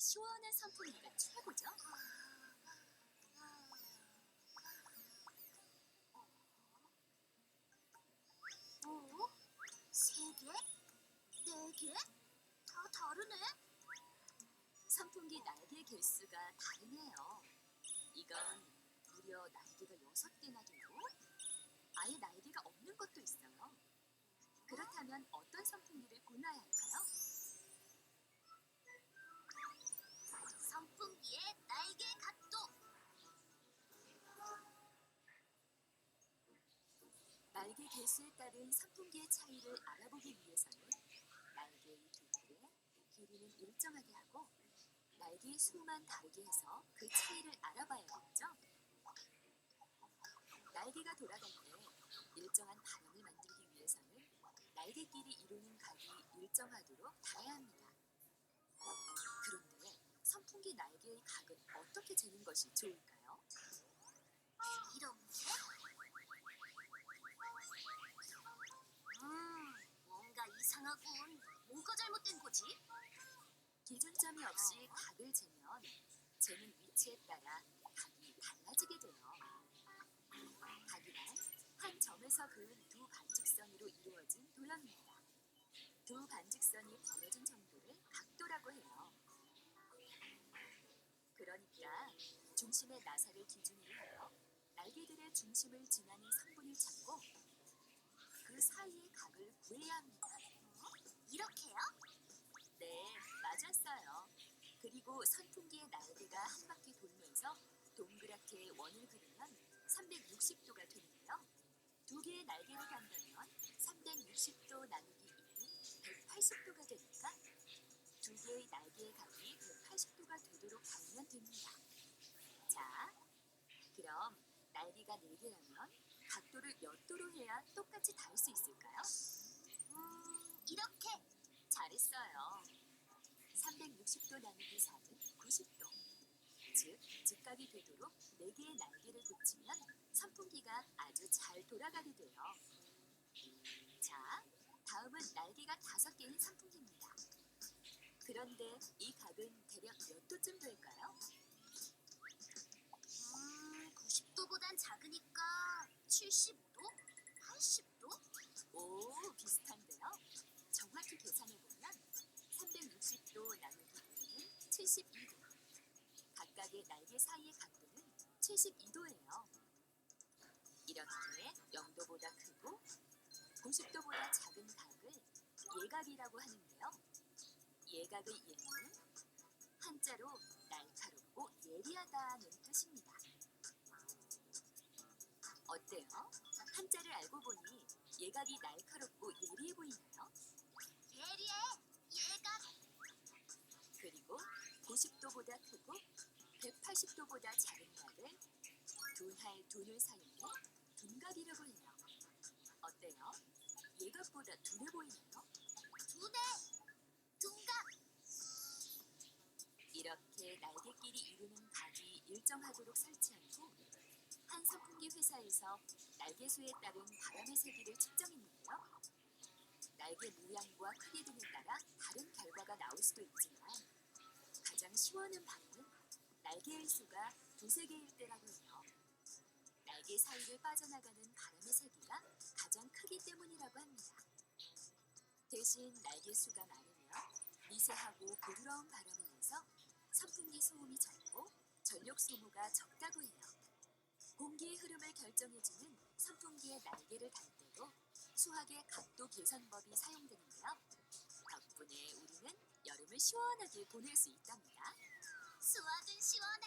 시원한 선풍기가 최고죠. 어? 세 개? 네 개? 다 다르네? 선풍기 날개 개수가 다르네요. 이건 무려 날개가 6개나 되고 아예 날개가 없는 것도 있어요. 그렇다면 어떤 선풍기를 골라야 할까요? 선풍기의 날개 각도. 날개 개수에 따른 선풍기의 차이를 알아보기 위해서는 날개의 두께, 길이는 일정하게 하고 날개의 수만 다르게 해서 그 차이를 알아봐야겠죠. 날개가 돌아갈 때 일정한 바람을 만들기 위해서는 날개끼리 이루는 각이 일정하도록 닿아야 합니다. 그런데 선풍기 날개의 각은 어떻게 재는 것이 좋을까요? 이렇게? 뭔가 이상하군. 뭐가 잘못된 거지? 기준점이 없이 각을 재면 재는 위치에 따라 각이 달라지게 돼요. 각이란 한 점에서 그은 두 반직선으로 이루어진 도형입니다. 두 반직선이 벌어진 정도를 각도라고 해요. 그러니까 중심의 나사를 기준으로 하여 날개들의 중심을 지나는 성분을 찾고 그 사이의 각을 구해야 합니다. 이렇게요? 네, 맞았어요. 그리고 선풍기의 날개가 한 바퀴 돌면서 동그랗게 원을 그리면 360도가 되는데요. 두 개의 날개를 간다면 360도 나누기 2는 180도가 되니까 두 개의 날개의 각이 180도가 되도록 달면 됩니다. 자, 그럼 날개가 4개라면 각도를 몇 도로 해야 똑같이 닿을 수 있을까요? 이렇게. 잘했어요. 360도 나누기 4는 90도. 즉, 직각이 되도록 4개의 날개를 붙이면 선풍기가 아주 잘 돌아가게 돼요. 자, 다음은 날개가 5개인 선풍기입니다. 그런데 이 각은 대략 몇 도쯤 될까요? 90도보단 작으니까 75도? 80도? 오, 비슷한데요? 정확히 계산해보면 360도 나누기 2는 72도. 각각의 날개 사이의 각도는 72도예요. 이렇게 0도보다 크고 90도보다 작은 각을 예각이라고 하는데요. 예각의 예는 한자로 날카롭고 예리하다는 뜻입니다. 어때요? 한자를 알고 보니 예각이 날카롭고 예리해 보이나요? 예리해. 얘가. 그리고 90도보다 크고 180도보다 작은 각을 둔할 둔을 사이에 둔각이라고 해요. 어때요? 예각보다 둔해 보이나요? 두네. 둔각. 이렇게 날개끼리 이루는 각이 일정하도록 설치한 후 한 선풍기 회사에서 날개수에 따른 바람의 세기를 측정했는데요. 날개 모양과 크기 등에 따라 다른 결과가 나올 수도 있지만 가장 시원한 바람은 날개의 수가 2~3개일 때라고 해요. 날개 사이를 빠져나가는 바람의 세기가 가장 크기 때문이라고 합니다. 대신 날개 수가 많으면 미세하고 부드러운 바람을 내서 선풍기 소음이 적고 전력 소모가 적다고 해요. 공기의 흐름을 결정해주는 선풍기의 날개를 달 때도 수학의 각도 계산법이 사용되는데요. 덕분에 우리는 여름을 시원하게 보낼 수 있답니다. 수학은 시원해.